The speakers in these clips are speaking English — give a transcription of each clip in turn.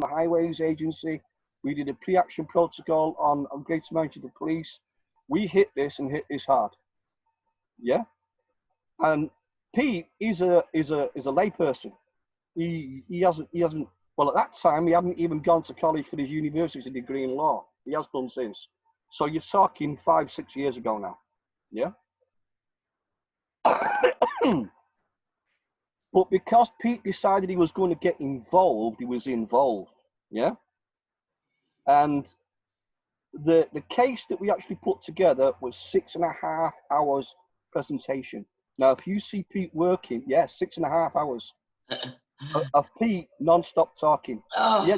the Highways Agency. We did a pre-action protocol on Greater Manchester Police. We hit this and hit this hard. Yeah. And Pete is a layperson. He hasn't. Well, at that time, he hadn't even gone to college for his university degree in law. He has done since. So you're talking 5-6 years ago now. Yeah. But because Pete decided he was going to get involved, he was involved. Yeah. And the case that we actually put together was 6.5 hours presentation. Now, if you see Pete working, 6.5 hours of Pete non-stop talking. Oh, yeah,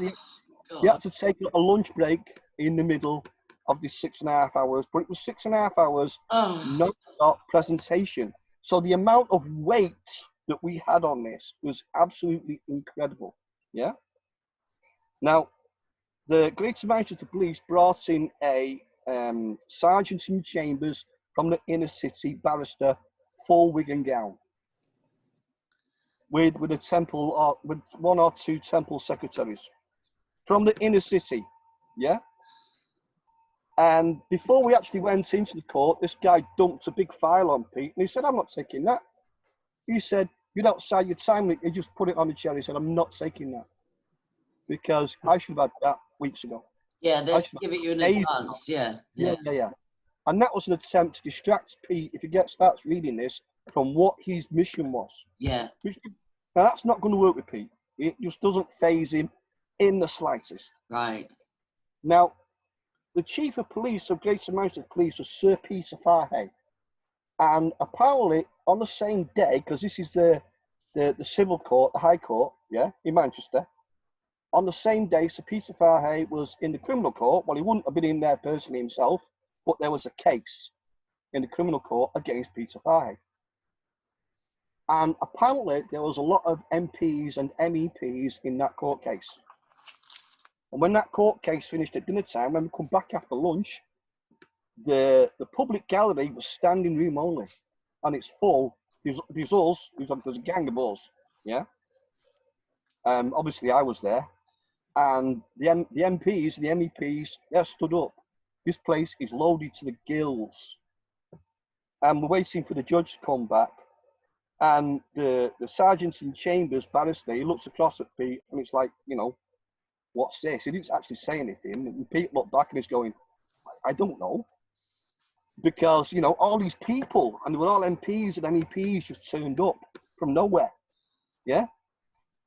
you had to take a lunch break in the middle of this 6.5 hours, but it was 6.5 hours non-stop presentation. So the amount of weight that we had on this was absolutely incredible. Yeah. Now, the Greater Manchester Police brought in a sergeant in chambers from the inner city, barrister, full wig and gown, with a temple or with 1 or 2 temple secretaries from the inner city. Yeah. And before we actually went into the court, this guy dumped a big file on Pete, and he said, "I'm not taking that." He said, "You're outside your time." He just put it on the chair. He said, "I'm not taking that because I should have had that weeks ago." Yeah, they give it you in advance. Yeah. And that was an attempt to distract Pete, if he starts reading this, from what his mission was. Yeah. Now, that's not going to work with Pete. It just doesn't faze him in the slightest. Right. Now, the chief of police of Greater Manchester Police was Sir Peter Fahey. And apparently, on the same day, because this is the civil court, the High Court, in Manchester, on the same day, Sir Peter Fahey was in the criminal court. Well, he wouldn't have been in there personally himself, but there was a case in the criminal court against Peter Fahey. And apparently, there was a lot of MPs and MEPs in that court case. And when that court case finished at dinner time, when we come back after lunch, the public gallery was standing room only, and it's full. There's a gang of us, yeah. Obviously, I was there, and the MPs, the MEPs, they're stood up. This place is loaded to the gills, and we're waiting for the judge to come back. And the sergeant in chambers, barrister, he looks across at Pete, and it's like, what's this? He didn't actually say anything. And Pete looked back and he's going, I don't know. Because, all these people, and they were all MPs and MEPs, just turned up from nowhere. Yeah?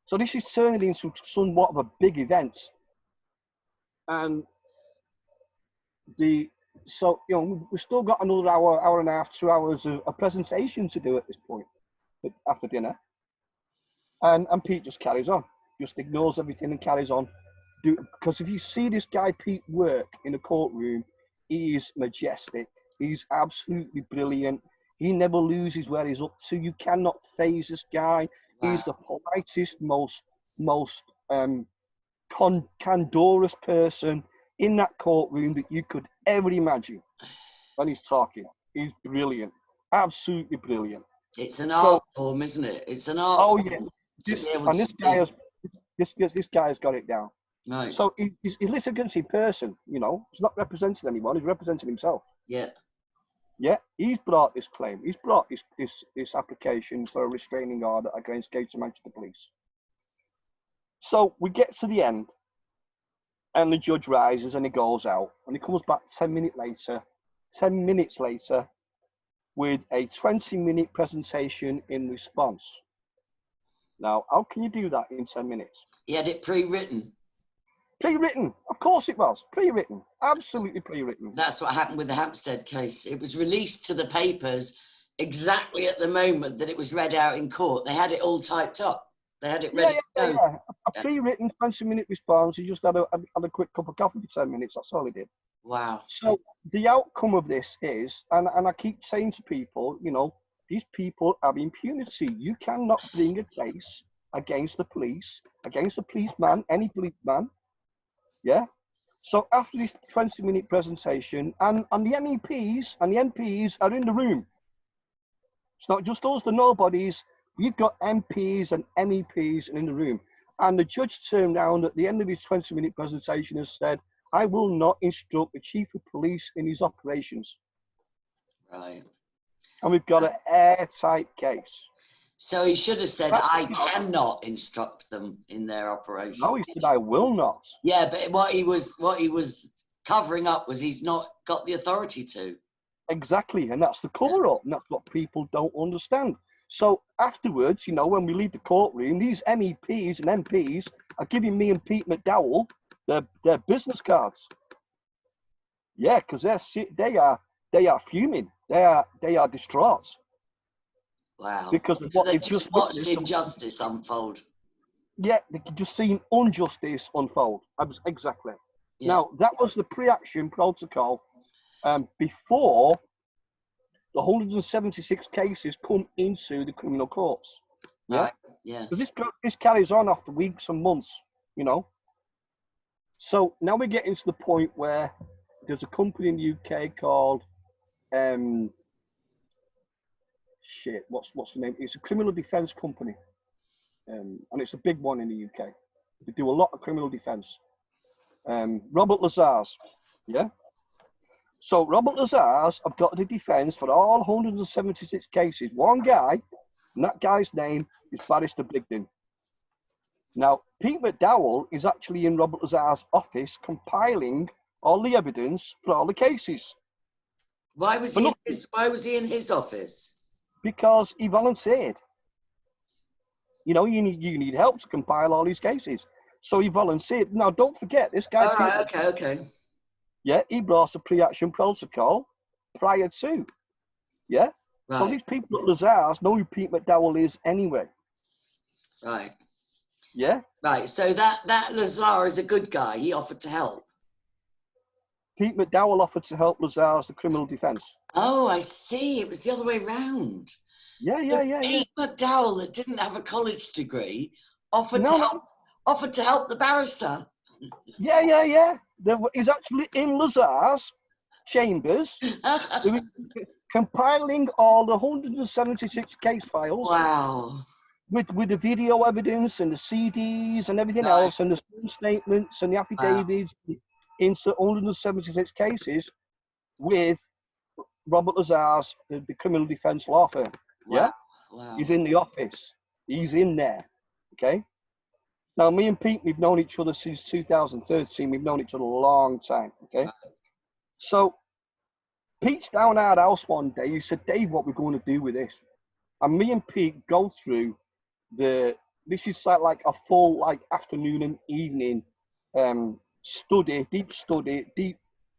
So this is turning into somewhat of a big event. And we've still got another hour and a half, 2 hours of a presentation to do at this point, after dinner. And Pete just carries on, just ignores everything and carries on. Because if you see this guy Pete work in a courtroom, he is majestic. He's absolutely brilliant. He never loses where he's up to. You cannot faze this guy. Wow. He's the politest, most candorous person in that courtroom that you could ever imagine when he's talking. He's brilliant. Absolutely brilliant. It's an art form, isn't it? It's an art form. Oh, yeah. This guy has got it down. Right. So he's litigant in person, He's not representing anyone. He's representing himself. Yeah. Yeah, he's brought this claim. He's brought this application for a restraining order against Greater Manchester Police. So we get to the end, and the judge rises and he goes out, and he comes back 10 minutes later, with a 20-minute presentation in response. Now, how can you do that in 10 minutes? He had it pre-written. Pre-written, of course it was. Pre-written, absolutely pre-written. That's what happened with the Hampstead case. It was released to the papers exactly at the moment that it was read out in court. They had it all typed up. They had it ready to go. Yeah. A pre-written 20-minute response. He just had a quick cup of coffee for 10 minutes. That's all he did. Wow. So the outcome of this is, and I keep saying to people, these people have impunity. You cannot bring a case against the police, against a policeman, any policeman. Yeah. So after this 20-minute presentation, and the MEPs and the MPs are in the room. It's not just us, the nobodies. You've got MPs and MEPs in the room. And the judge turned around at the end of his 20-minute presentation and said, I will not instruct the chief of police in his operations. Right. And we've got an airtight case. So he should have said, I cannot instruct them in their operation. No, he said, I will not. Yeah, but what he was covering up was he's not got the authority to. Exactly, and that's the cover-up, and that's what people don't understand. So afterwards, you know, when we leave the courtroom, these MEPs and MPs are giving me and Pete McDowell their business cards. Yeah, because they are fuming. They are distraught. Wow. Because of what they they've just watched injustice unfold. Yeah, they've just seen injustice unfold. Exactly. Yeah. Now, that was the pre-action protocol before the 176 cases come into the criminal courts. Yeah? Right. Yeah. Because this carries on after weeks and months, you know. So now we're getting to the point where there's a company in the UK called what's the name? It's a criminal defence company, and it's a big one in the UK. They do a lot of criminal defence. Robert Lazars, yeah. So Robert Lazars have got the defence for all 176 cases. One guy, and that guy's name is Barrister Brigden. Now, Pete McDowell is actually in Robert Lazar's office compiling all the evidence for all the cases. Why was he in his office? Because he volunteered. You know, you need help to compile all these cases. So he volunteered. Now, don't forget, this guy... All right, okay. Yeah, he brought a pre-action protocol prior to. Yeah? Right. So these people at Lazars know who Pete McDowell is anyway. Right. Yeah? Right, so that Lazar is a good guy. He offered to help. Pete McDowell offered to help Lazars, the criminal defence. Oh, I see. It was the other way round. Yeah. Pete McDowell, that didn't have a college degree, offered to help the barrister. Yeah. He's actually in Lazar's chambers compiling all the 176 case files. Wow. With the video evidence and the CDs and everything else, and the statements and the affidavits into 176 cases with Robert Lazars, the criminal defence law firm. Yeah? Wow. He's in the office. He's in there. Okay? Now, me and Pete, we've known each other since 2013. We've known each other a long time. Okay? So, Pete's down at our house one day. He said, Dave, what we're going to do with this? And me and Pete go through this is like a full afternoon and evening deep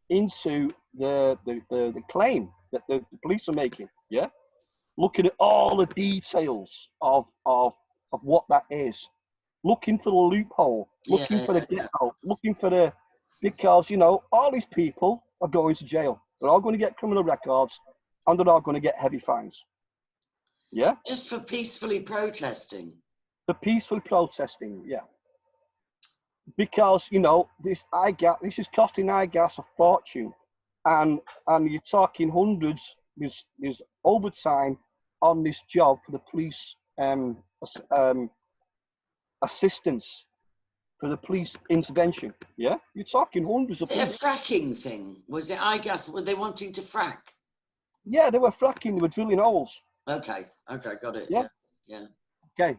into the claim that the police are making. Yeah, looking at all the details of what that is, looking for the loophole, looking for the get out, looking for because you know all these people are going to jail. They're all going to get criminal records, and they're all going to get heavy fines. Yeah, just for peacefully protesting. The peaceful protesting, yeah. Because you know this is costing iGas a fortune, and you're talking hundreds. There's overtime on this job for the police assistance, for the police intervention. Yeah, you're talking hundreds of. Is it a fracking thing? Was it iGas? Were they wanting to frack? Yeah, they were fracking. They were drilling holes. Okay, got it. Yeah. Okay,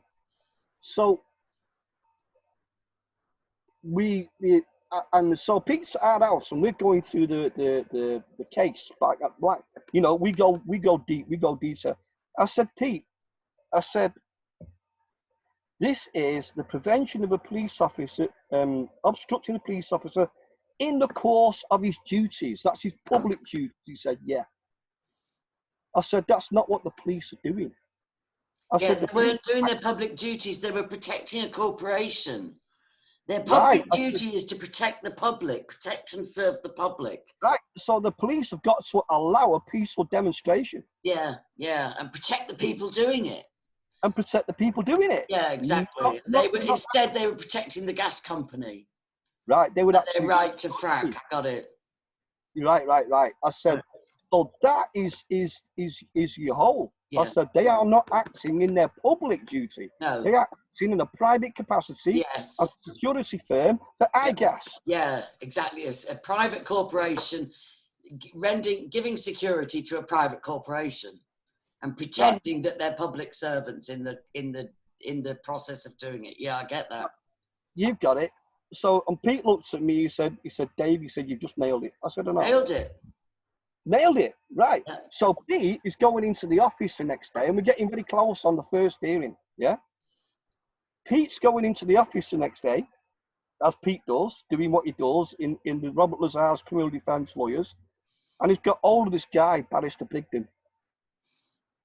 so so Pete's at our house, and we're going through the case back at black. You know, we go deeper. I said, Pete, this is the prevention of a police officer obstructing a police officer in the course of his duties. That's his public duties. He said, yeah. I said, that's not what the police are doing. They weren't doing their public duties. They were protecting a corporation. Their public duty is to protect the public, protect and serve the public. Right. So the police have got to allow a peaceful demonstration. Yeah. And protect the people doing it. Yeah, exactly. Instead, they were protecting the gas company. Right. They would their right to frack. Got it. Right. I said, so that is your whole. Yeah. I said they are not acting in their public duty. No. They are acting in a private capacity Yes. as a security firm for IGAS. Yeah, exactly. As a private corporation giving security to a private corporation and pretending that they're public servants in the process of doing it. Yeah, I get that. You've got it. So, and Pete looked at me. He said, Dave, he said, you've just nailed it. I said, I know. Nailed it. Nailed it. Right. Yeah. So Pete is going into the office the next day, and we're getting very close on the first hearing. Yeah. Pete's going into the office the next day, as Pete does, doing what he does in the Robert Lazar's criminal defence lawyers, and he's got hold of this guy, Barrister Brigden.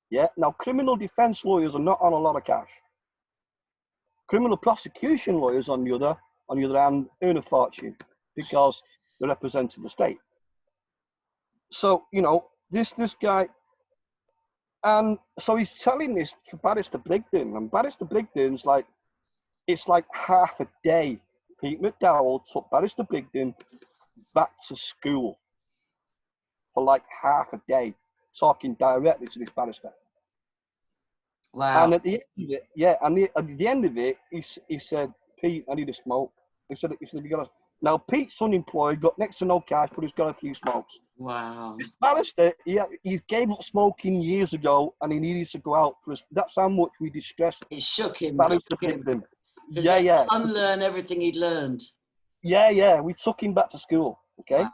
Yeah. Now, criminal defence lawyers are not on a lot of cash. Criminal prosecution lawyers, on the other hand, earn a fortune because they represent the state. So, you know, this guy, and so he's telling this to Barrister Brigden, and Barrister Brigden's like, it's like half a day. Pete McDowell took Barrister Brigden back to school for like half a day, talking directly to this barrister. Wow. And at the end of it, yeah, and at the end of it, he said, Pete, I need a smoke. He said, you got to. Now, Pete's unemployed, got next to no cash, but he's got a few smokes. Wow. This barrister, he gave up smoking years ago, and he needed to go out for us. That's how much we distressed. It shook him. Barrister Brigden. Yeah, yeah. Unlearn everything he'd learned. Yeah. We took him back to school. Okay.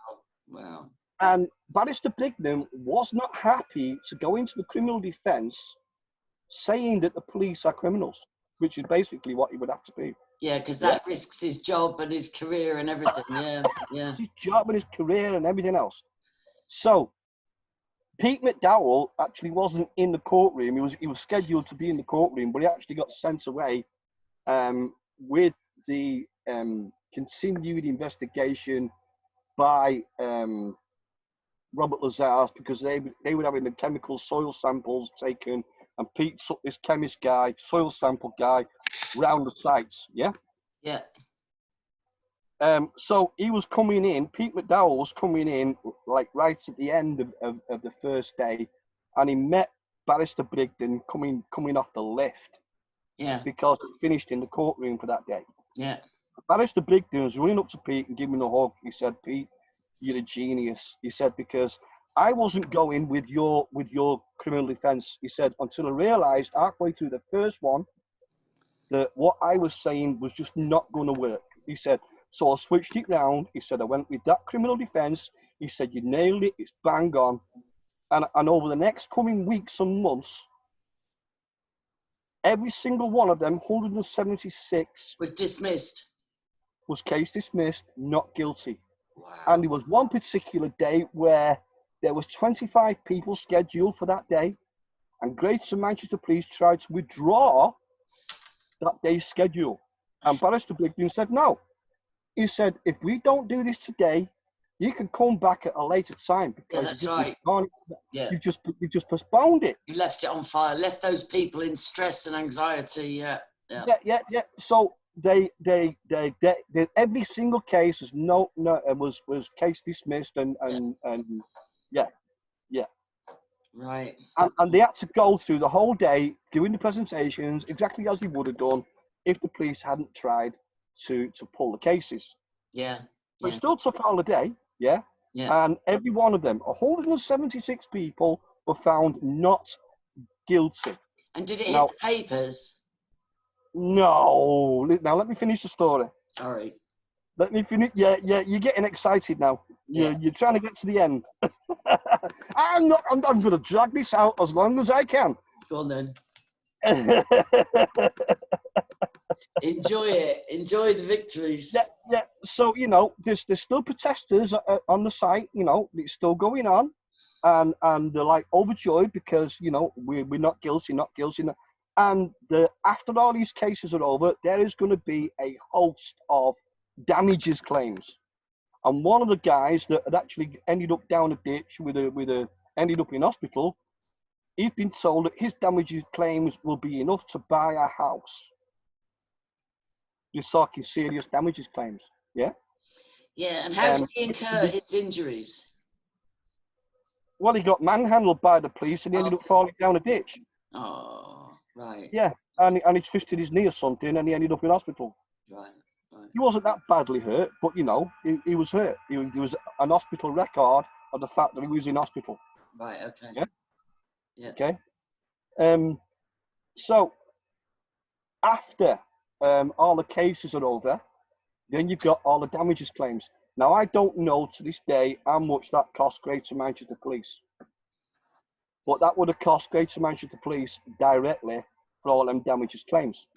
Wow. And Barrister Brigden was not happy to go into the criminal defence, saying that the police are criminals, which is basically what he would have to be. Yeah, because that risks his job and his career and everything. Yeah. His job and his career and everything else. So, Pete McDowell actually wasn't in the courtroom. He was scheduled to be in the courtroom, but he actually got sent away with the continued investigation by Robert Lazar, because they were having the chemical soil samples taken, and Pete took this chemist guy, soil sample guy, round the sites. Yeah. So he was coming in. Pete McDowell was coming in like right at the end of the first day, and he met Barrister Brigden coming off the lift. Yeah. Because he finished in the courtroom for that day. Yeah. Barrister Brigden was running up to Pete and giving him a hug. He said, Pete, you're a genius. He said, because I wasn't going with your criminal defence. He said, until I realised halfway through the first one that what I was saying was just not going to work. He said, so I switched it round. He said, I went with that criminal defence. He said, you nailed it. It's bang on. And over the next coming weeks and months, every single one of them, 176, was dismissed. Was case dismissed, not guilty. Wow. And there was one particular day where there was 25 people scheduled for that day, and Greater Manchester Police tried to withdraw that day's schedule. And Barrister Brigden said no. He said, if we don't do this today, you can come back at a later time, because you've just postponed it. You left it on fire, left those people in stress and anxiety. Yeah. So they every single case was case dismissed and Right. And they had to go through the whole day doing the presentations exactly as they would have done if the police hadn't tried to pull the cases. Yeah. But it still took all the day. Yeah. And every one of them, 176 people, were found not guilty. And did it hit the papers? No. Now let me finish the story. Sorry. Let me finish. Yeah. You're getting excited now. You're trying to get to the end. I'm not. I'm going to drag this out as long as I can. Go on then. Enjoy it. Enjoy the victories. Yeah. So, there's still protesters on the site. It's still going on, and they're like overjoyed because we're not guilty, not guilty. And after all these cases are over, there is going to be a host of damages claims. And one of the guys that had actually ended up down a ditch ended up in hospital, he's been told that his damages claims will be enough to buy a house. You're talking serious damages claims, yeah? Yeah, and how did he incur his injuries? Well, he got manhandled by the police and he ended up falling down a ditch. Oh, right. Yeah, and he twisted his knee or something and he ended up in hospital. Right. Right. He wasn't that badly hurt, but, you know, he was hurt. There was an hospital record of the fact that he was in hospital. Right, okay. Yeah? Yeah. Okay. So, after all the cases are over, then you've got all the damages claims. Now, I don't know to this day how much that cost Greater Manchester Police. But that would have cost Greater Manchester Police directly for all them damages claims.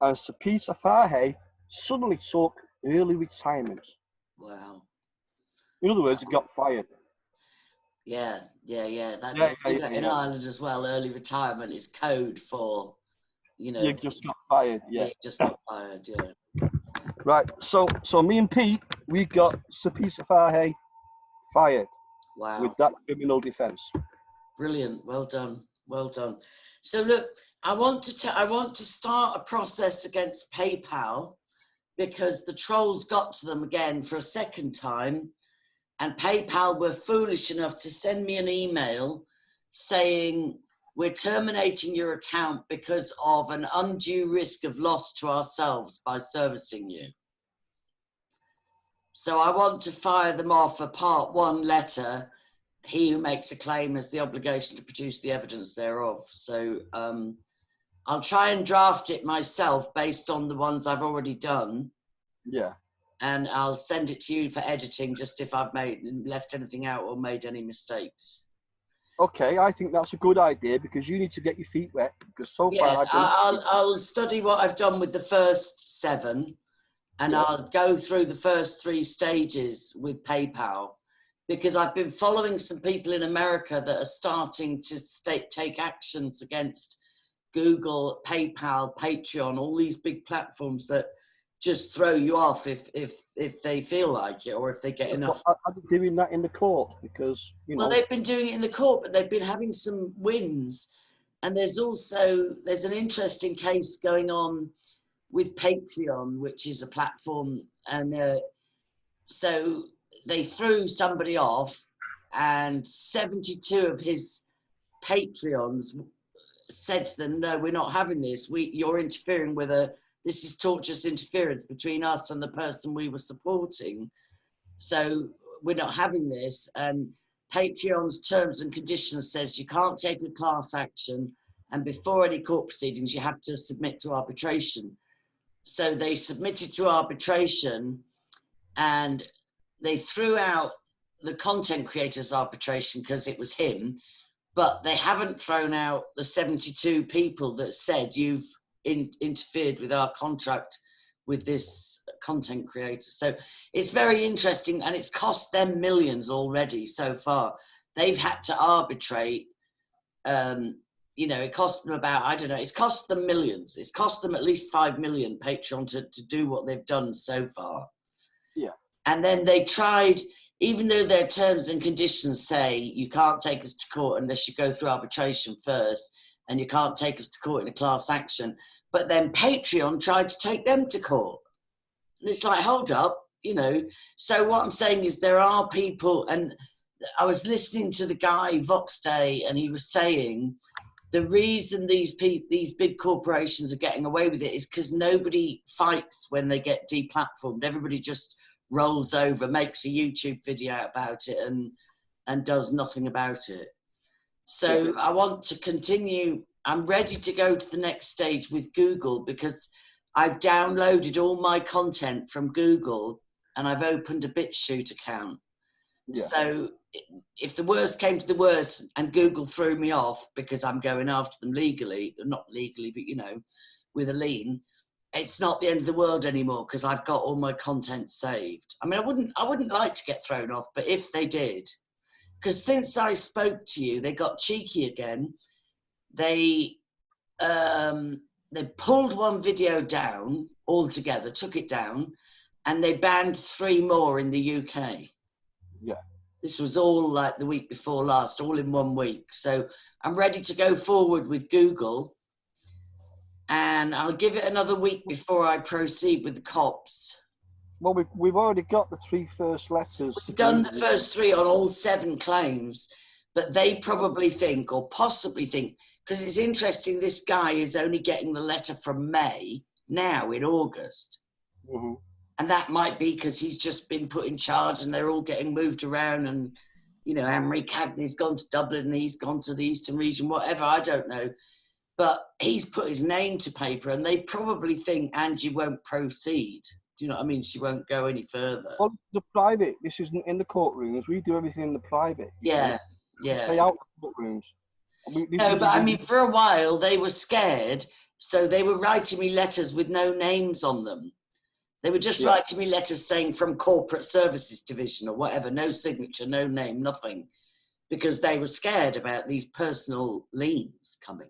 And Sir Peter Fahey suddenly took early retirement. Wow. In other words, he got fired. Yeah. Yeah. In Ireland as well, early retirement is code for, you know. You just got fired, yeah. You just got fired, yeah. Right, so me and Pete, we got Sir Peter Fahey fired. Wow. With that criminal defence. Brilliant. Well done. Well done. So look, I want to start a process against PayPal because the trolls got to them again for a second time, and PayPal were foolish enough to send me an email saying we're terminating your account because of an undue risk of loss to ourselves by servicing you. So I want to fire them off a part 1 letter. He who makes a claim has the obligation to produce the evidence thereof. So I'll try and draft it myself based on the ones I've already done. Yeah. And I'll send it to you for editing, just if I've left anything out or made any mistakes. Okay, I think that's a good idea because you need to get your feet wet. Because so far, I'll study what I've done with the first 7, and I'll go through the first 3 stages with PayPal, because I've been following some people in America that are starting to take actions against Google, PayPal, Patreon, all these big platforms that just throw you off if they feel like it or if they get enough. Are they doing that in the court? Because, you know. Well, they've been doing it in the court, but they've been having some wins. And there's an interesting case going on with Patreon, which is a platform. And so they threw somebody off, and 72 of his Patreons said to them, no, we're not having this. You're interfering with this is tortious interference between us and the person we were supporting. So we're not having this. And Patreon's terms and conditions says you can't take a class action, and before any court proceedings, you have to submit to arbitration. So they submitted to arbitration, and they threw out the content creators arbitration because it was him, but they haven't thrown out the 72 people that said you've interfered with our contract with this content creator. So it's very interesting, and it's cost them millions already so far. They've had to arbitrate. It cost them about, I don't know, it's cost them millions. It's cost them at least 5 million, Patreon, to do what they've done so far. Yeah. And then they tried, even though their terms and conditions say you can't take us to court unless you go through arbitration first, and you can't take us to court in a class action, but then Patreon tried to take them to court. And it's like, hold up, So what I'm saying is there are people, and I was listening to the guy, Vox Day, and he was saying the reason these big corporations are getting away with it is because nobody fights when they get deplatformed. Everybody just rolls over, makes a YouTube video about it, and does nothing about it. So I want to continue. I'm ready to go to the next stage with Google because I've downloaded all my content from Google and I've opened a BitChute account. Yeah. So if the worst came to the worst and Google threw me off because I'm going after them legally, not legally, but with a lien, it's not the end of the world anymore because I've got all my content saved. I mean, I wouldn't like to get thrown off, but if they did, because since I spoke to you, they got cheeky again. They pulled one video down altogether, took it down, and they banned 3 more in the UK. Yeah. This was all like the week before last, all in 1 week. So I'm ready to go forward with Google, and I'll give it another week before I proceed with the cops. Well, we've already got the 3 first letters. We've done the first 3 on all 7 claims, but they probably think, or possibly think, because it's interesting, this guy is only getting the letter from May now in August. Mm-hmm. And that might be because he's just been put in charge and they're all getting moved around, and, you know, Anne-Marie Cagney's gone to Dublin and he's gone to the Eastern region, whatever, I don't know. But he's put his name to paper and they probably think Angie won't proceed. Do you know what I mean? She won't go any further. Well, the private, this isn't in the courtrooms. We do everything in the private. Yeah, We yeah. stay out of the courtrooms. No, but I mean, for a while they were scared, so they were writing me letters with no names on them. They were just writing me letters saying from Corporate Services Division or whatever, no signature, no name, nothing, because they were scared about these personal liens coming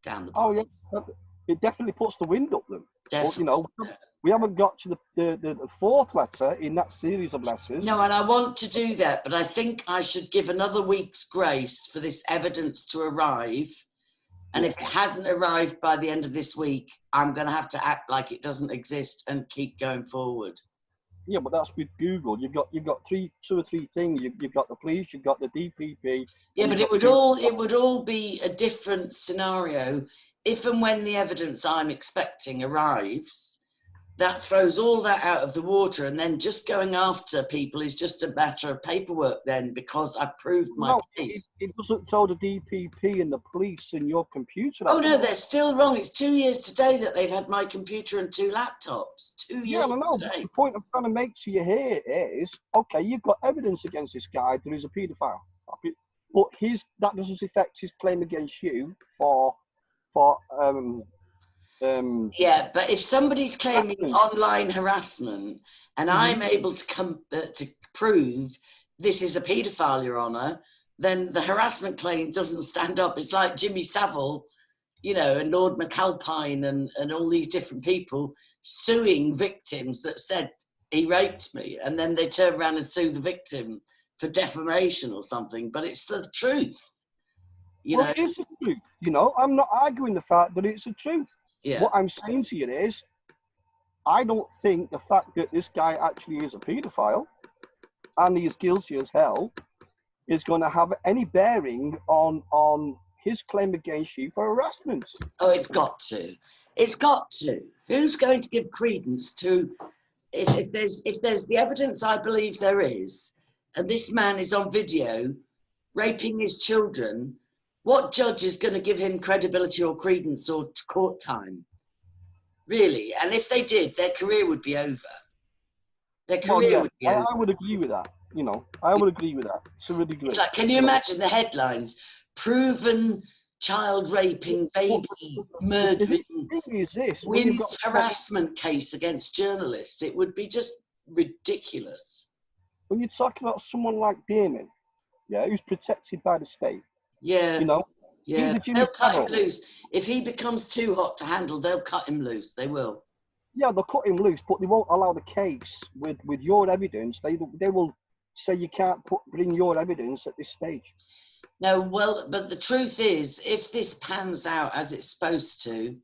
down the pipe. Oh, yeah. It definitely puts the wind up them. Definitely. But, you know, we haven't got to the 4th letter in that series of letters. No, and I want to do that, but I think I should give another week's grace for this evidence to arrive. And if it hasn't arrived by the end of this week, I'm going to have to act like it doesn't exist and keep going forward. Yeah, but that's with Google. You've got 2 or 3 things. You've got the police, you've got the DPP. Yeah, but it would all be a different scenario if and when the evidence I'm expecting arrives. That throws all that out of the water, and then just going after people is just a matter of paperwork then, because I've proved my case. It doesn't throw the DPP and the police in your computer. Oh, no, they're still wrong. It's 2 years today that they've had my computer and 2 laptops. 2 years I know. today. The point I'm trying to make to you here is, okay, you've got evidence against this guy that he's a paedophile. But that doesn't affect his claim against you for yeah, but if somebody's claiming online harassment and I'm able to come to prove this is a paedophile, Your Honour, then the harassment claim doesn't stand up. It's like Jimmy Savile, you know, and Lord McAlpine and all these different people suing victims that said he raped me, and then they turn around and sue the victim for defamation or something. But it's the truth. You know? It is the truth. You know, I'm not arguing the fact that it's the truth. Yeah. What I'm saying to you is, I don't think the fact that this guy actually is a paedophile and he is guilty as hell is going to have any bearing on his claim against you for harassment. Oh, it's got to. It's got to. Who's going to give credence to if there's the evidence I believe there is, and this man is on video raping his children? What judge is going to give him credibility or credence or court time? Really? And if they did, their career would be over. Their career would be over. I would agree with that. You know, I would agree with that. To a degree. It's like, can you imagine the headlines? Proven child raping, baby murdering, wins harassment case against journalists. It would be just ridiculous. When you're talking about someone like Damon, who's protected by the state. Yeah. You know? Yeah. They'll cut him loose. If he becomes too hot to handle, they'll cut him loose. They will. Yeah, they'll cut him loose, but they won't allow the case with your evidence. They will say you can't bring your evidence at this stage. No, well, but the truth is, if this pans out as it's supposed to,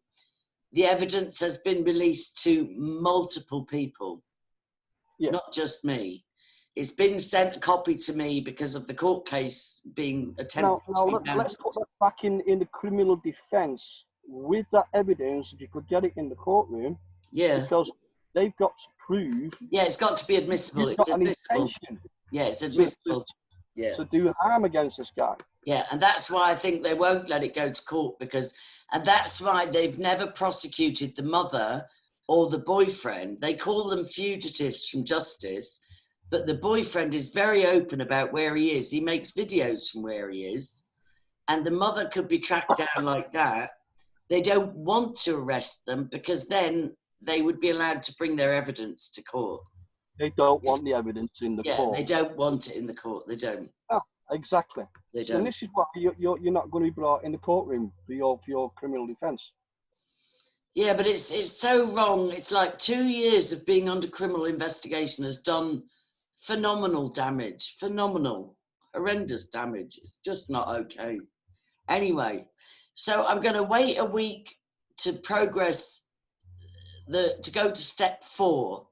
the evidence has been released to multiple people, not just me. It's been sent a copy to me because of the court case being attempted. Now let's put that back in the criminal defence with that evidence. If you could get it in the courtroom, because they've got to prove. Yeah, it's got to be admissible. It's admissible. Yeah, it's admissible. To do harm against this guy. Yeah, and that's why I think they won't let it go to court and that's why they've never prosecuted the mother or the boyfriend. They call them fugitives from justice. But the boyfriend is very open about where he is. He makes videos from where he is. And the mother could be tracked down like that. They don't want to arrest them because then they would be allowed to bring their evidence to court. They don't want the evidence in the court. Yeah, they don't want it in the court. They don't. Oh, exactly. They so don't. And this is why you're not going to be brought in the courtroom for your criminal defence. Yeah, but it's so wrong. It's like 2 years of being under criminal investigation has done phenomenal damage, horrendous damage. It's just not okay. Anyway, so I'm going to wait a week to progress to go to step 4,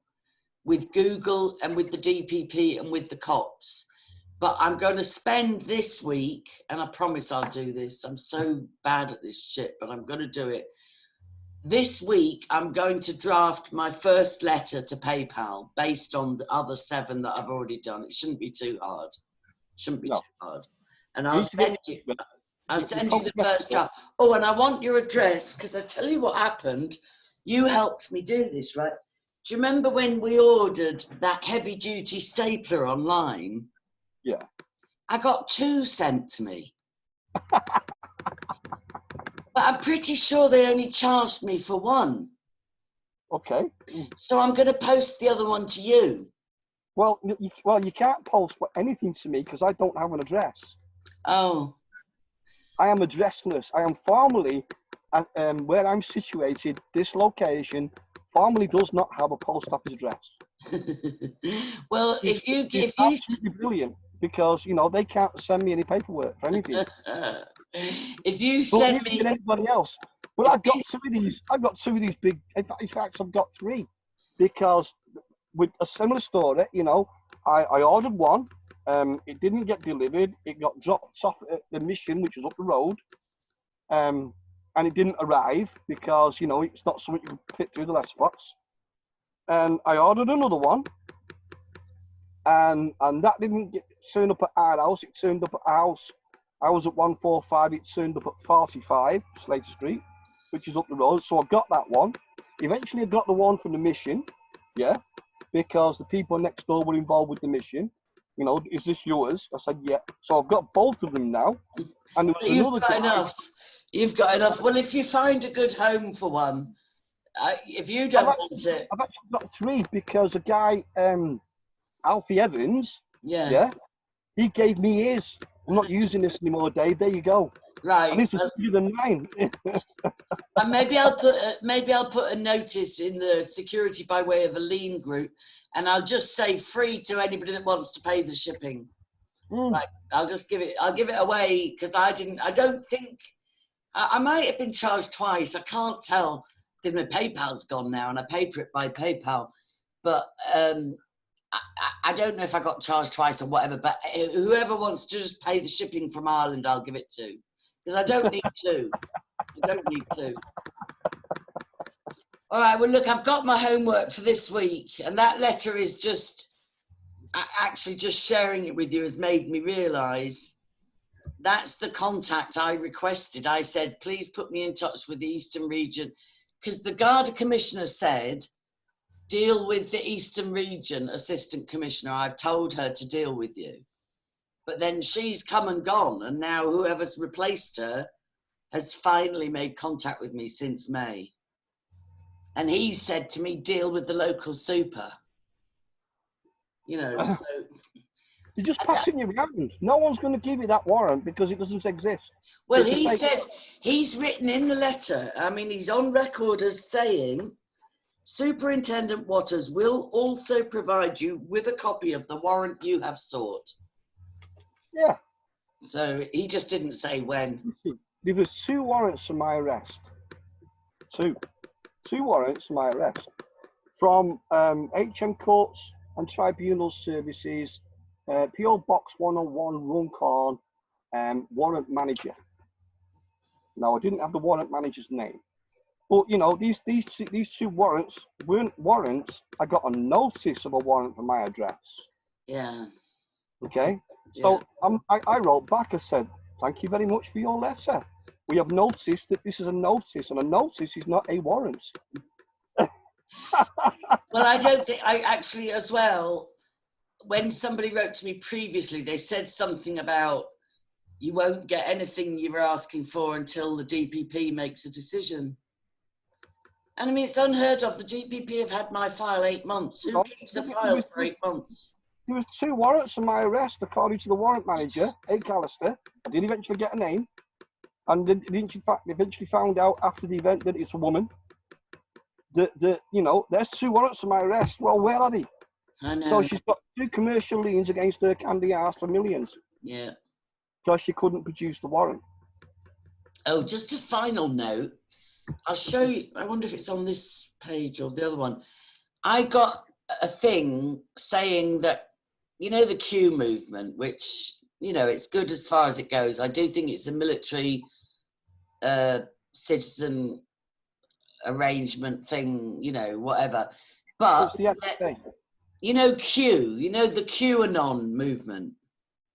with Google and with the DPP and with the cops. But I'm going to spend this week, and I promise I'll do this. I'm so bad at this shit, but I'm going to do it. This week, I'm going to draft my first letter to PayPal based on the other 7 that I've already done. It shouldn't be too hard. Shouldn't be too hard. And I'll send you the first draft. Oh, and I want your address, because I tell you what happened. You helped me do this, right? Do you remember when we ordered that heavy-duty stapler online? Yeah. I got 2 sent to me. But I'm pretty sure they only charged me for 1. Okay. So I'm going to post the other one to you. Well, you can't post anything to me because I don't have an address. Oh. I am addressless. I am formally, where I'm situated, this location formally does not have a post office address. Well, it's absolutely brilliant, because they can't send me any paperwork for anything. If you send me anybody else, but I've got 2 of these. I've got 2 of these big. In fact, I've got 3, because with a similar story, I ordered one. It didn't get delivered. It got dropped off at the mission, which was up the road. And it didn't arrive because, it's not something you can fit through the letterbox. And I ordered another one. And that didn't turn up at our house. It turned up at our house. I was at 145. It turned up at 45 Slater Street, which is up the road. So I got that one. Eventually, I got the one from the mission. Yeah. Because the people next door were involved with the mission. Is this yours? I said, yeah. So I've got both of them now. And there was You've got enough. You've got enough. Well, if you find a good home for one, if you don't want it. I've actually got 3, because a guy, Alfie Evans, yeah, he gave me his. I'm not using this anymore, Dave. There you go. Right. And this is bigger than mine. And maybe I'll put a notice in the security by way of a lean group, and I'll just say free to anybody that wants to pay the shipping. Right. I'll give it away, because I don't think I might have been charged twice. I can't tell, because my PayPal's gone now, and I paid for it by PayPal. But I don't know if I got charged twice or whatever. But whoever wants to just pay the shipping from Ireland, I'll give it to. Because I don't need 2. I don't need 2. All right, well, look, I've got my homework for this week. And that letter is just sharing it with you has made me realise that's the contact I requested. I said, please put me in touch with the Eastern Region. Because the Garda Commissioner said, deal with the Eastern Region Assistant Commissioner. I've told her to deal with you. But then she's come and gone, and now whoever's replaced her has finally made contact with me since May. And he said to me, deal with the local super. So... You're just passing you around. No one's going to give you that warrant because it doesn't exist. Well, he says, he's written in the letter, he's on record as saying, Superintendent Watters will also provide you with a copy of the warrant you have sought. Yeah. So he just didn't say when. There was 2 warrants for my arrest. 2 warrants for my arrest from HM Courts and Tribunal Services, PO Box 101, Runcorn, warrant manager. Now, I didn't have the warrant manager's name. But, these 2 warrants weren't warrants. I got a notice of a warrant for my address. Yeah. Okay? So I wrote back, I said, thank you very much for your letter. We have noticed that this is a notice, and a notice is not a warrant. Well, I don't think, I actually as well, when somebody wrote to me previously, they said something about you won't get anything you were asking for until the DPP makes a decision. And it's unheard of. The DPP have had my file 8 months. Who keeps a file for 8 months? There was 2 warrants for my arrest, according to the warrant manager, Ed Callister. I did eventually get a name. And they eventually found out after the event that it's a woman. There's 2 warrants for my arrest. Well, where are they? I know. So she's got 2 commercial liens against her candy ass for millions. Yeah. Because she couldn't produce the warrant. Oh, just a final note. I'll show you. I wonder if it's on this page or the other one. I got a thing saying that, you know, the Q movement, which, you know, it's good as far as it goes. I do think it's a military citizen arrangement thing, you know, whatever. But, It's the NSA. you know, Q, you know, the QAnon movement.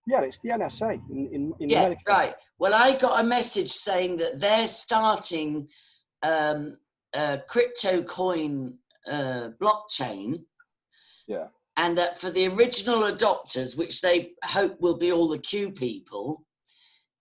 Yeah, it's the NSA in Yeah, America. right. Well, I got a message saying that they're starting a crypto coin blockchain. Yeah. And that for the original adopters, which they hope will be all the Q people,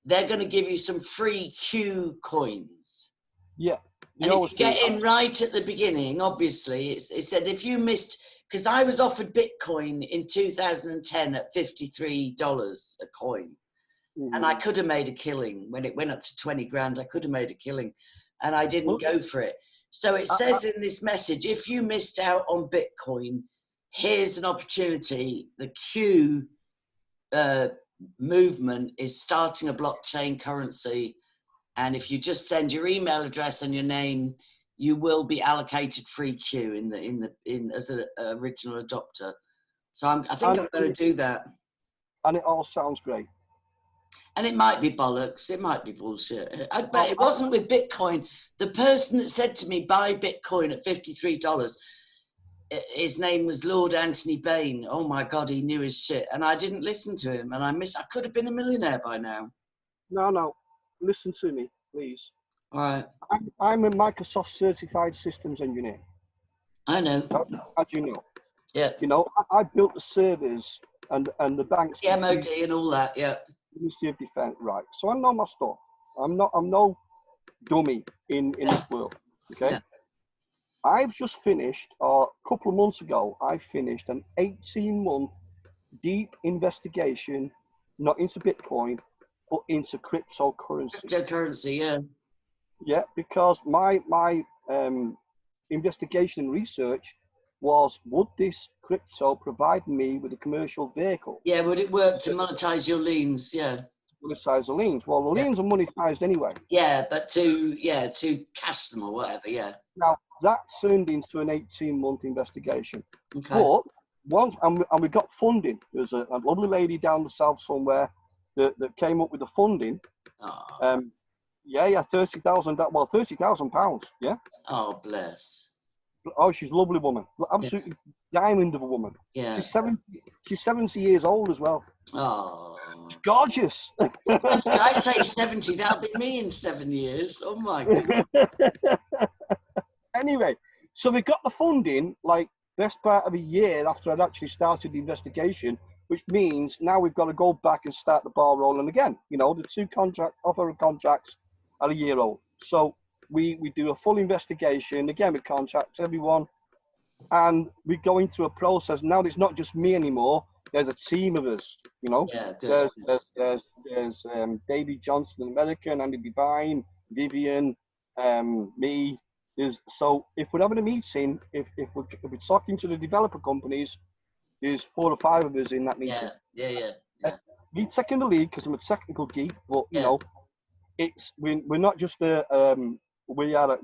they're going to give you some free Q coins. Yeah. And if you get in right at the beginning, obviously, it said if you missed, because I was offered Bitcoin in 2010 at $53 a coin. Mm-hmm. And I could have made a killing. When it went up to 20 grand, I could have made a killing. And I didn't go for it. So it says in this message, if you missed out on Bitcoin, here's an opportunity. The Q movement is starting a blockchain currency. And if you just send your email address and your name, you will be allocated free Q as an original adopter. So I think I'm going to do that. And it all sounds great. And it might be bollocks. It might be bullshit. I bet it wasn't with Bitcoin. The person that said to me, buy Bitcoin at $53, his name was Lord Anthony Bain. Oh my God, he knew his shit. And I didn't listen to him. And I could have been a millionaire by now. No. Listen to me, please. All right. I'm a Microsoft certified systems engineer. I know. As you know. Yeah. You know, I built the servers and the banks. The MOD and all that, yeah. Ministry of Defence, right. So I know my stuff. I'm no dummy in this world. Okay. Yeah. I've just finished, a couple of months ago, I finished an 18-month deep investigation, not into Bitcoin, but into cryptocurrency. Cryptocurrency, yeah. Yeah, because my investigation and research was, would this crypto provide me with a commercial vehicle? Yeah, would it work to monetize your liens? Yeah. Monetize the liens. Well, the liens are monetized anyway. Yeah, but to cash them or whatever, yeah. Now, that turned into an 18-month investigation. Okay. But once, and we got funding. There's a lovely lady down the south somewhere that came up with the funding. Oh. Yeah, £30,000. Yeah. Oh, bless. Oh, she's a lovely woman. Absolutely diamond of a woman. Yeah. She's 70 years old as well. Oh. She's gorgeous. I say 70, that'll be me in 7 years. Oh my God. Anyway, so we got the funding like best part of a year after I'd actually started the investigation, which means now we've got to go back and start the ball rolling again. You know, the two offer contracts are a year old. So we do a full investigation, again, we contact everyone, and we're going through a process. Now it's not just me anymore. There's a team of us, you know. Yeah, good. There's Davey Johnson, an American, Andy Devine, Vivian, me. So if we're having a meeting, if we're talking to the developer companies, there's 4 or 5 of us in that meeting. Yeah. Me taking the lead because I'm a technical geek, but you know, we're not just we are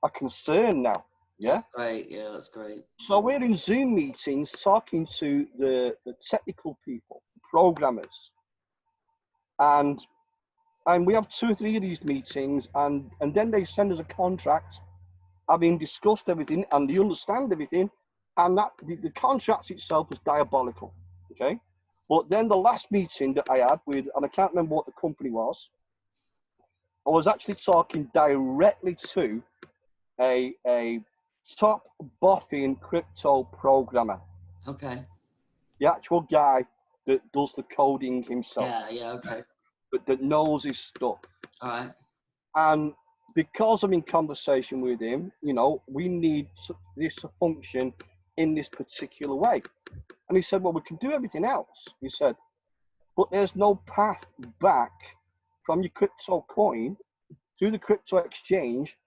a concern now. Yeah. That's great. Yeah, that's great. So we're in Zoom meetings talking to the technical people, programmers, and we have 2 or 3 of these meetings, and then they send us a contract, having discussed everything and they understand everything, and that the contract itself is diabolical. Okay. But then the last meeting that I had with, and I can't remember what the company was, I was actually talking directly to a top boffin crypto programmer. Okay. The actual guy that does the coding himself. Yeah, okay. But that knows his stuff. All right. And because I'm in conversation with him, you know, we need this to function in this particular way. And he said, well, we can do everything else. He said, but there's no path back from your crypto coin through the crypto exchange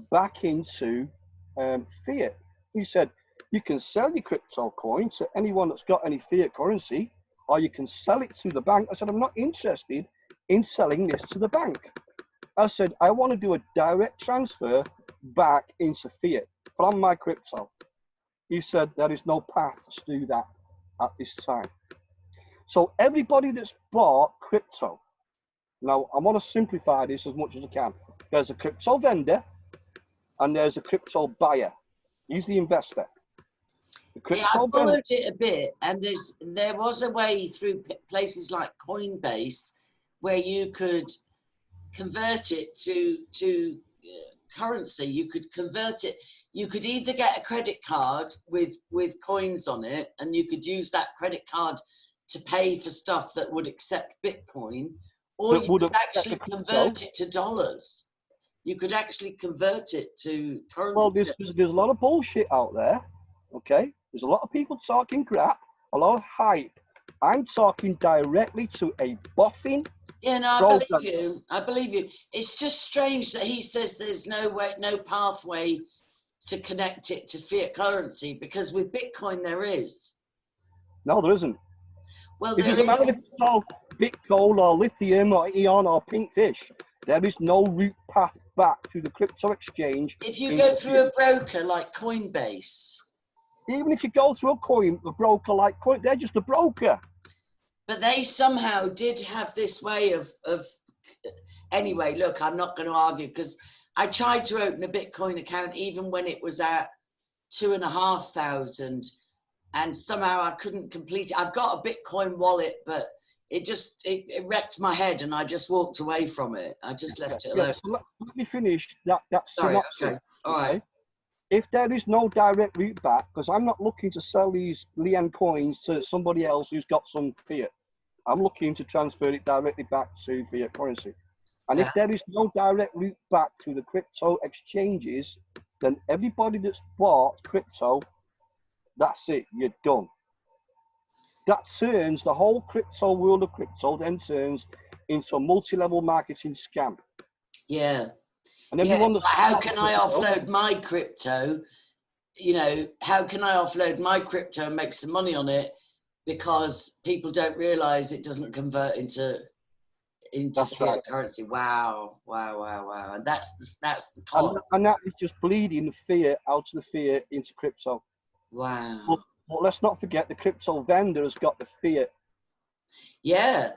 back into fiat. He said, you can sell your crypto coin to anyone that's got any fiat currency, or you can sell it to the bank. I said, I'm not interested in selling this to the bank. I said, I want to do a direct transfer back into fiat from my crypto. he said there is no path to do that at this time. So everybody that's bought crypto, now I want to simplify this as much as I can. There's a crypto vendor and there's a crypto buyer. He's the investor. The Yeah, crypto I followed vendor, it a bit, and there was a way through places like Coinbase where you could convert it to currency. You could convert it. You could either get a credit card with coins on it, and you could use that credit card to pay for stuff that would accept Bitcoin, or that you would could accept actually the crypto. convert it to dollars. You could actually convert it to currency. Well, there's a lot of bullshit out there, okay? There's a lot of people talking crap, a lot of hype. I'm talking directly to a boffin. Yeah, no, I program. believe you. I believe you. It's just strange that he says there's no way, no pathway to connect it to fiat currency, because with Bitcoin there is. No, there isn't. Well, It there doesn't matter is. if it's called Bitcoin or lithium or Eon or pink fish. There is no route path back to the crypto exchange. If you go through a broker like Coinbase, Even if you go through a broker like Coin, they're just a broker. but they somehow did have this way of anyway, look, I'm not going to argue, because I tried to open a Bitcoin account even when it was at 2,500, and somehow I couldn't complete it. I've got a Bitcoin wallet, but it wrecked my head, and I just walked away from it. I just left it alone. Yeah, so let me finish that Sorry, synopsis. okay. All right. If there is no direct route back, because I'm not looking to sell these Lian coins to somebody else who's got some fiat. I'm looking to transfer it directly back to fiat currency. And if there is no direct route back to the crypto exchanges, then everybody that's bought crypto, that's it, you're done. That turns the whole crypto world of crypto, then turns into a multi-level marketing scam. Yeah. And everyone Yes, how can I offload my crypto? You know, how can I offload my crypto and make some money on it? Because people don't realize it doesn't convert into fiat currency. Wow. And that's the con. And that is just bleeding the fiat out of the fiat into crypto. Wow. But let's not forget the crypto vendor has got the fiat. Yeah,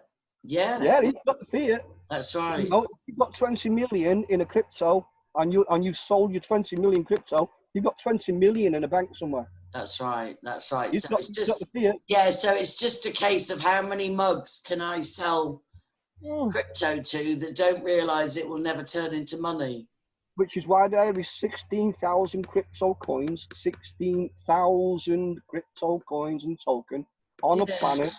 he's got the fiat. That's right. You know, if you've got 20 million in a crypto and you've sold your 20 million crypto, you've got 20 million in a bank somewhere. That's right. So He's got the fiat. Yeah, so it's just a case of how many mugs can I sell crypto to that don't realize it will never turn into money. Which is why there is 16,000 crypto coins, 16,000 crypto coins and token on a planet.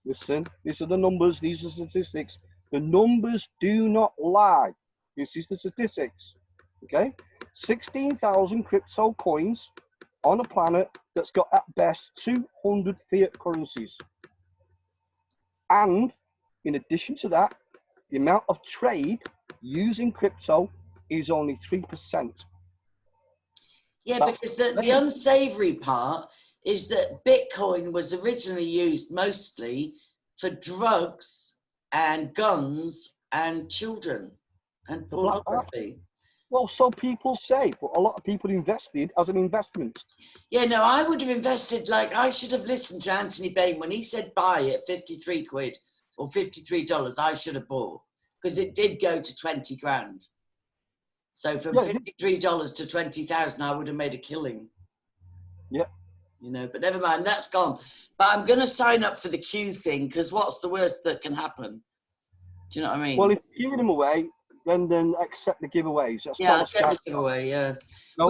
Listen, these are the numbers, these are statistics. The numbers do not lie. This is the statistics. Okay? 16,000 crypto coins on a planet that's got at best 200 fiat currencies. And in addition to that, the amount of trade using crypto is only 3%. Yeah, because the unsavory part is that Bitcoin was originally used mostly for drugs and guns and children and pornography. Well, so people say, but a lot of people invested as an investment. Yeah, no, I would have invested, like, I should have listened to Anthony Bain when he said buy at 53 quid or $53, I should have bought, because it did go to 20 grand. So from $53 to 20,000, I would have made a killing. Yeah. You know, but never mind, that's gone. But I'm going to sign up for the Q thing, because what's the worst that can happen? Do you know what I mean? Well, if you give them away, then accept the giveaways. That's I'll get the giveaway, yeah. No,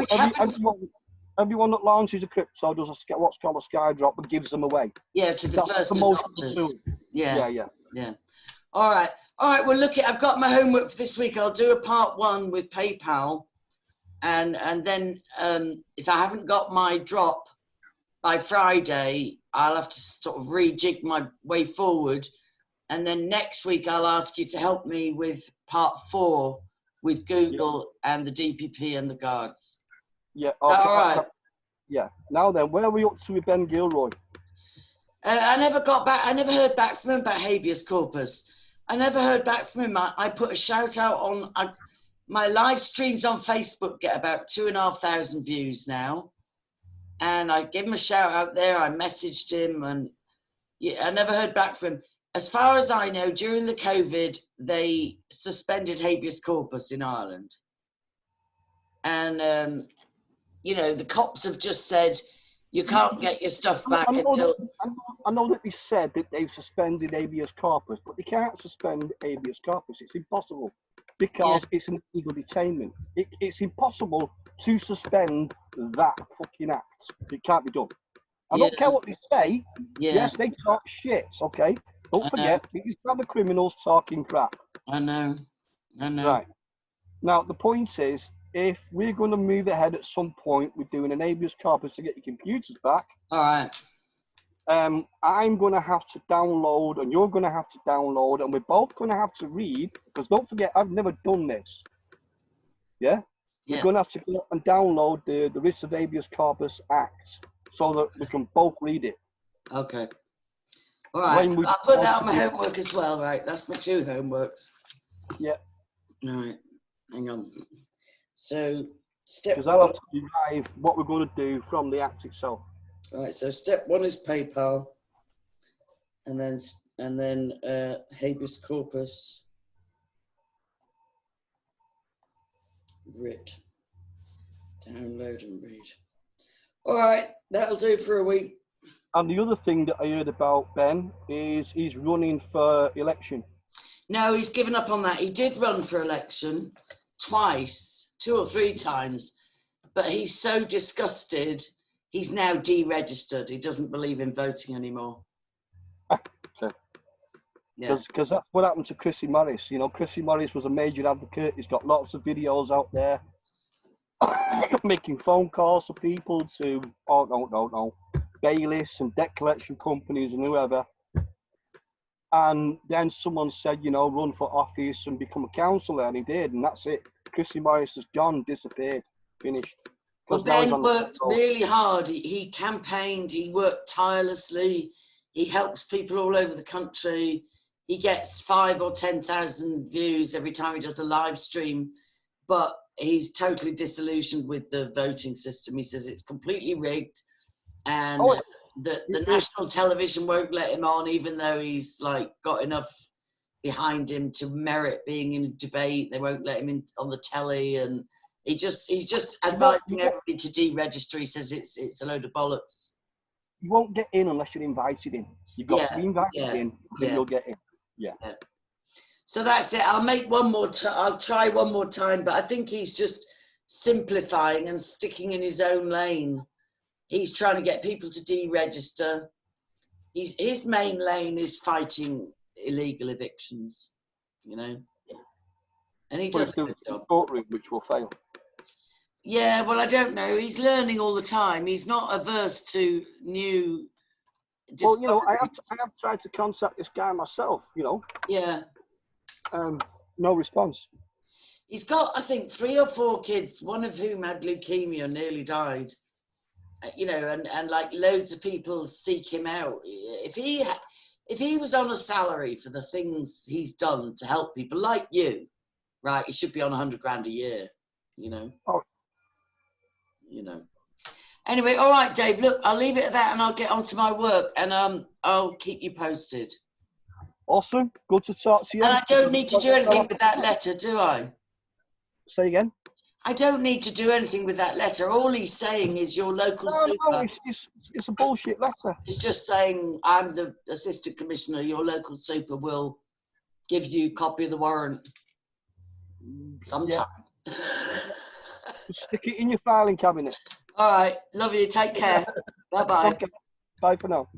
everyone that launches a crypto does what's called a sky drop and gives them away. Yeah, to the first adopters. Yeah. All right. Well, look, I've got my homework for this week. I'll do a part 1 with PayPal, and then if I haven't got my drop by Friday, I'll have to sort of rejig my way forward, and then next week I'll ask you to help me with part 4 with Google and the DPP and the guards. Yeah. Okay. All right. Yeah. Now then, where are we up to with Ben Gilroy? I never got back. I never heard back from him about habeas corpus. I never heard back from him. I put a shout out on my live streams on Facebook get about 2,500 views now, and I gave him a shout out there. I messaged him, and yeah, I never heard back from him. As far as I know, during the COVID, they suspended habeas corpus in Ireland. And, you know, the cops have just said, you can't get your stuff back until... I know that they said that they've suspended habeas corpus, but they can't suspend habeas corpus. It's impossible because it's an illegal detainment. It's impossible to suspend that fucking act. It can't be done. I don't care what they say. Yes, they talk shit, okay? Don't forget, these are the criminals talking crap. I know. Right. Now, the point is, if we're going to move ahead at some point with doing an habeas corpus to get your computers back, all right. I'm going to have to download, and you're going to have to download, and we're both going to have to read, because don't forget, I've never done this. Yeah? We're going to have to go and download the Writs of Habeas Corpus Act so that we can both read it. Okay. All right. I'll put that on my homework as well, right? That's my 2 homeworks. Yeah. All right. Hang on. So, step because I'll have to derive what we're going to do from the act itself. Right. So, step 1 is PayPal, and then habeas corpus writ. Download and read. All right, that'll do for a week. And the other thing that I heard about Ben is he's running for election. No, he's given up on that. He did run for election twice, 2 or 3 times, but he's so disgusted, he's now deregistered. He doesn't believe in voting anymore. Okay. Because that's what happened to Chrissy Morris. You know, Chrissy Morris was a major advocate. He's got lots of videos out there making phone calls to people to, bailiffs and debt collection companies and whoever. And then someone said, you know, run for office and become a councillor, and he did, and that's it. Chrissy Morris has gone, disappeared, finished. Well, Ben worked really hard. He campaigned, he worked tirelessly. He helps people all over the country. He gets 5,000 or 10,000 views every time he does a live stream, but he's totally disillusioned with the voting system. He says it's completely rigged, and the national television won't let him on, even though he's like got enough behind him to merit being in a debate. They won't let him in on the telly, and he's just advising everybody to deregister. He says it's a load of bollocks. You won't get in unless you're invited in. You've got to be invited in, then you'll get in. Yeah. So that's it. I'll make one more. I'll try one more time, but I think he's just simplifying and sticking in his own lane. He's trying to get people to deregister. His main lane is fighting illegal evictions, you know. And he does a good job. Courtroom, which will fail. Yeah, well, I don't know. He's learning all the time. He's not averse to new discoveries. Well, you know, I have tried to contact this guy myself, you know. Yeah. No response. He's got, I think, 3 or 4 kids, one of whom had leukemia, nearly died. You know, and like loads of people seek him out. If he was on a salary for the things he's done to help people like you, right, he should be on 100 grand a year, you know. Oh. You know. Anyway, all right, Dave, look, I'll leave it at that and I'll get on to my work, and I'll keep you posted. Awesome. Good to talk to you. And I don't need to do anything with that letter, do I? Say again? I don't need to do anything with that letter. All he's saying is your local super. No, it's a bullshit letter. It's just saying, I'm the assistant commissioner, your local super will give you a copy of the warrant sometime. Yeah. Stick it in your filing cabinet. All right. Love you. Take care. Bye-bye. Okay. Bye for now.